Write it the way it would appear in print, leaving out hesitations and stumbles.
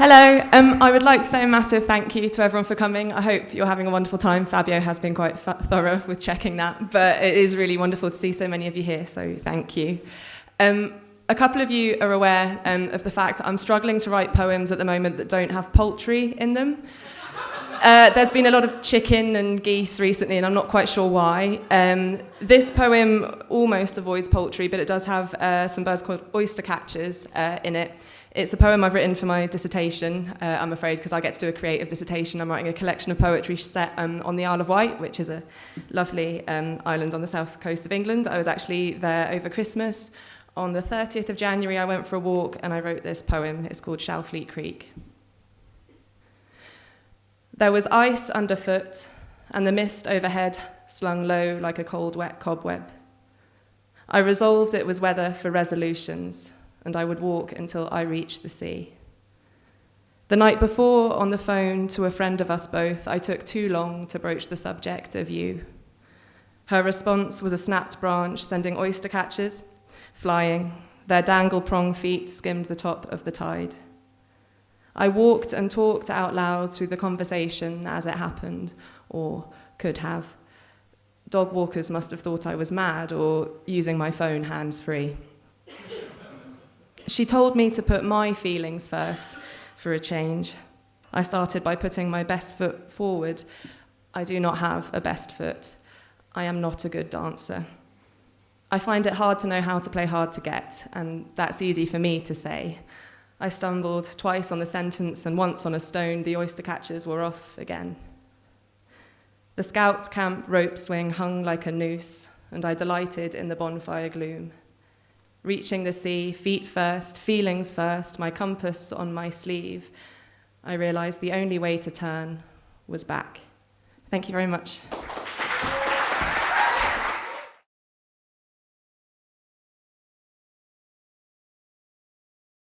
Hello, I would like to say a massive thank you to everyone for coming. I hope you're having a wonderful time. Fabio has been quite thorough with checking that, but it is really wonderful to see so many of you here, so thank you. A couple of you are aware of the fact I'm struggling to write poems at the moment that don't have poultry in them. There's been a lot of chicken and geese recently, and I'm not quite sure why. This poem almost avoids poultry, but it does have some birds called oyster catchers in it. It's a poem I've written for my dissertation, I'm afraid, because I get to do a creative dissertation. I'm writing a collection of poetry set on the Isle of Wight, which is a lovely island on the south coast of England. I was actually there over Christmas. On the 30th of January, I went for a walk and I wrote this poem. It's called Shalfleet Creek. There was ice underfoot, and the mist overhead slung low like a cold, wet cobweb. I resolved it was weather for resolutions, and I would walk until I reached the sea. The night before, on the phone to a friend of us both, I took too long to broach the subject of you. Her response was a snapped branch sending oyster catchers flying. Their dangle-prong feet skimmed the top of the tide. I walked and talked out loud through the conversation as it happened, or could have. Dog walkers must have thought I was mad or using my phone hands-free. She told me to put my feelings first for a change. I started by putting my best foot forward. I do not have a best foot. I am not a good dancer. I find it hard to know how to play hard to get, and that's easy for me to say. I stumbled twice on the sentence, and once on a stone, the oyster catchers were off again. The scout camp rope swing hung like a noose, and I delighted in the bonfire gloom. Reaching the sea, feet first, feelings first, my compass on my sleeve, I realized the only way to turn was back. Thank you very much.